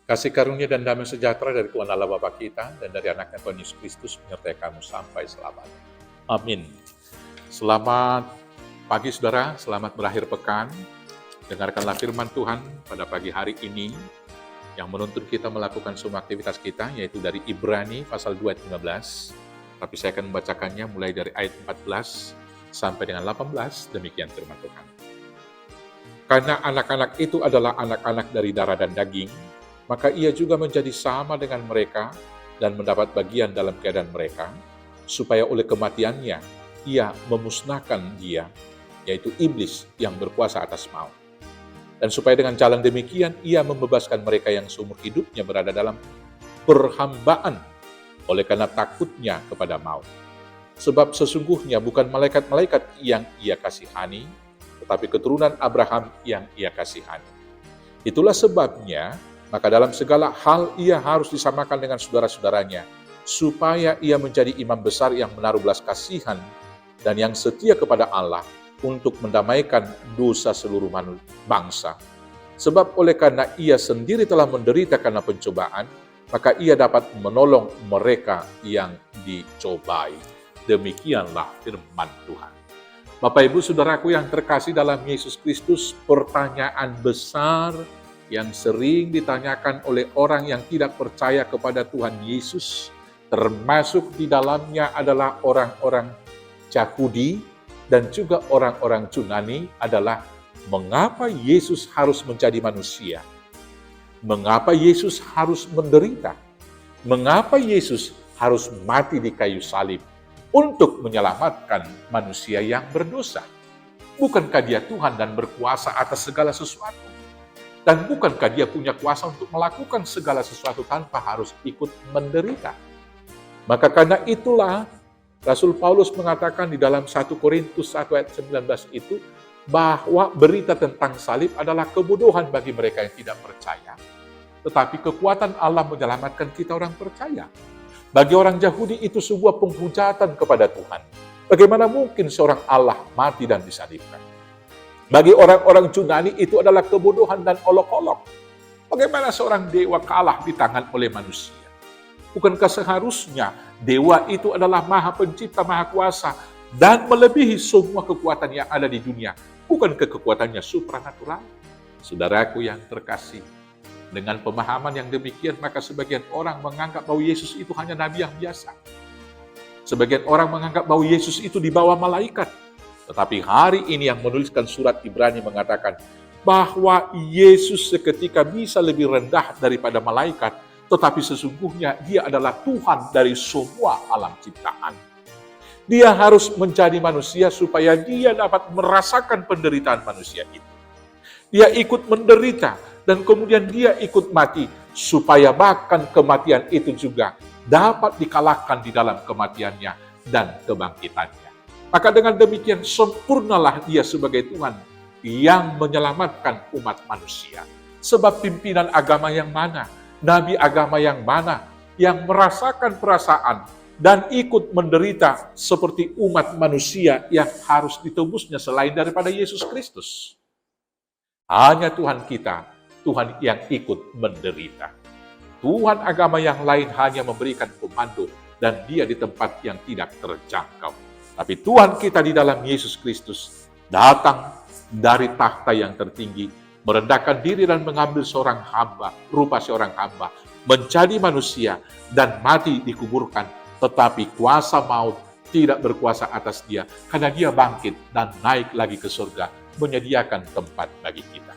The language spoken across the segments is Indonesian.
Kasih karunia dan damai sejahtera dari Tuhan Allah Bapa kita dan dari anaknya Tuhan Yesus Kristus menyertai kamu sampai selamanya. Amin. Selamat pagi saudara, selamat berakhir pekan. Dengarkanlah firman Tuhan pada pagi hari ini yang menuntun kita melakukan semua aktivitas kita, yaitu dari Ibrani pasal 2 ayat 15. Tapi saya akan membacakannya mulai dari ayat 14 sampai dengan 18, demikian firman Tuhan. Karena anak-anak itu adalah anak-anak dari darah dan daging, maka ia juga menjadi sama dengan mereka dan mendapat bagian dalam keadaan mereka, supaya oleh kematiannya ia memusnahkan dia, yaitu iblis yang berkuasa atas maut. Dan supaya dengan jalan demikian ia membebaskan mereka yang seumur hidupnya berada dalam perhambaan oleh karena takutnya kepada maut. Sebab sesungguhnya bukan malaikat-malaikat yang ia kasihani, tetapi keturunan Abraham yang ia kasihani. Itulah sebabnya maka dalam segala hal ia harus disamakan dengan saudara-saudaranya, supaya ia menjadi imam besar yang menaruh belas kasihan dan yang setia kepada Allah untuk mendamaikan dosa seluruh bangsa. Sebab oleh karena ia sendiri telah menderita karena pencobaan, maka ia dapat menolong mereka yang dicobai. Demikianlah firman Tuhan. Bapak Ibu Saudaraku yang terkasih dalam Yesus Kristus, pertanyaan besar yang sering ditanyakan oleh orang yang tidak percaya kepada Tuhan Yesus, termasuk di dalamnya adalah orang-orang Yahudi dan juga orang-orang Yunani, adalah mengapa Yesus harus menjadi manusia? Mengapa Yesus harus menderita? Mengapa Yesus harus mati di kayu salib untuk menyelamatkan manusia yang berdosa? Bukankah dia Tuhan dan berkuasa atas segala sesuatu? Dan bukankah dia punya kuasa untuk melakukan segala sesuatu tanpa harus ikut menderita? Maka karena itulah Rasul Paulus mengatakan di dalam 1 Korintus 1 ayat 19 itu, bahwa berita tentang salib adalah kebodohan bagi mereka yang tidak percaya, tetapi kekuatan Allah menyelamatkan kita orang percaya. Bagi orang Yahudi itu sebuah penghujatan kepada Tuhan. Bagaimana mungkin seorang Allah mati dan disalibkan? Bagi orang-orang Yunani itu adalah kebodohan dan olok-olok. Bagaimana seorang dewa kalah di tangan oleh manusia? Bukankah seharusnya dewa itu adalah maha pencipta, maha kuasa, dan melebihi semua kekuatan yang ada di dunia? Bukankah kekuatannya supranatural? Saudaraku yang terkasih, dengan pemahaman yang demikian, maka sebagian orang menganggap bahwa Yesus itu hanya nabi yang biasa. Sebagian orang menganggap bahwa Yesus itu di bawah malaikat. Tetapi hari ini yang menuliskan surat Ibrani mengatakan bahwa Yesus seketika bisa lebih rendah daripada malaikat, tetapi sesungguhnya dia adalah Tuhan dari semua alam ciptaan. Dia harus menjadi manusia supaya dia dapat merasakan penderitaan manusia itu. Dia ikut menderita dan kemudian dia ikut mati, supaya bahkan kematian itu juga dapat dikalahkan di dalam kematiannya dan kebangkitannya. Maka dengan demikian sempurnalah dia sebagai Tuhan yang menyelamatkan umat manusia. Sebab pimpinan agama yang mana, nabi agama yang mana, yang merasakan perasaan dan ikut menderita seperti umat manusia yang harus ditebusnya selain daripada Yesus Kristus? Hanya Tuhan kita, Tuhan yang ikut menderita. Tuhan agama yang lain hanya memberikan komando dan dia di tempat yang tidak terjangkau. Tapi Tuhan kita di dalam Yesus Kristus datang dari tahta yang tertinggi, merendahkan diri dan mengambil seorang hamba, rupa seorang hamba, menjadi manusia dan mati dikuburkan, tetapi kuasa maut tidak berkuasa atas dia, karena dia bangkit dan naik lagi ke surga, menyediakan tempat bagi kita.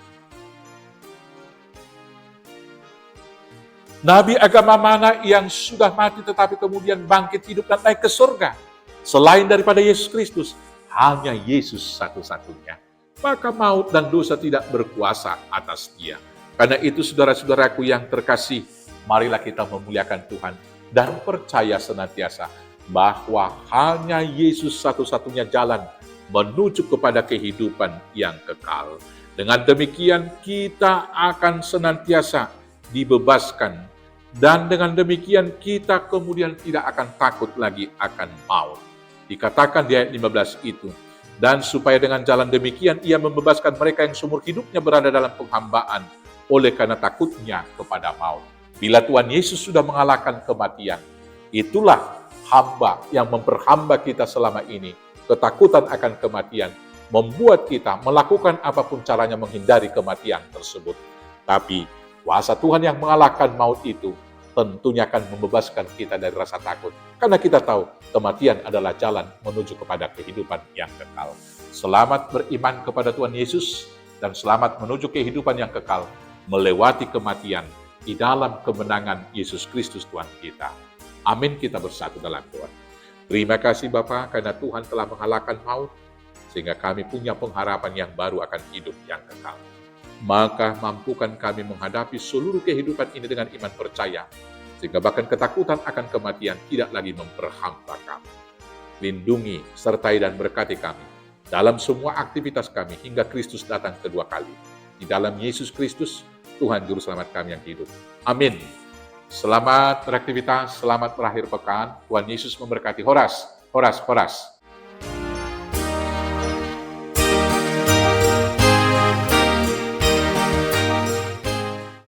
Nabi agama mana yang sudah mati tetapi kemudian bangkit hidup dan naik ke surga? Selain daripada Yesus Kristus, hanya Yesus satu-satunya. Maka maut dan dosa tidak berkuasa atas dia. Karena itu saudara-saudaraku yang terkasih, marilah kita memuliakan Tuhan dan percaya senantiasa bahwa hanya Yesus satu-satunya jalan menuju kepada kehidupan yang kekal. Dengan demikian kita akan senantiasa dibebaskan, dan dengan demikian kita kemudian tidak akan takut lagi akan maut. Dikatakan di ayat 15 itu, dan supaya dengan jalan demikian ia membebaskan mereka yang seumur hidupnya berada dalam penghambaan oleh karena takutnya kepada maut. Bila Tuhan Yesus sudah mengalahkan kematian, itulah hamba yang memperhamba kita selama ini. Ketakutan akan kematian membuat kita melakukan apapun caranya menghindari kematian tersebut. Tapi kuasa Tuhan yang mengalahkan maut itu tentunya akan membebaskan kita dari rasa takut. Karena kita tahu kematian adalah jalan menuju kepada kehidupan yang kekal. Selamat beriman kepada Tuhan Yesus dan selamat menuju kehidupan yang kekal, melewati kematian di dalam kemenangan Yesus Kristus Tuhan kita. Amin, kita bersatu dalam doa. Terima kasih Bapa karena Tuhan telah mengalahkan maut, sehingga kami punya pengharapan yang baru akan hidup yang kekal. Maka mampukan kami menghadapi seluruh kehidupan ini dengan iman percaya, sehingga bahkan ketakutan akan kematian tidak lagi memperhamba kami. Lindungi, sertai dan berkati kami dalam semua aktivitas kami hingga Kristus datang kedua kali. Di dalam Yesus Kristus, Tuhan Juru Selamat kami yang hidup. Amin. Selamat beraktivitas, selamat berakhir pekan. Tuhan Yesus memberkati. Horas, horas, horas.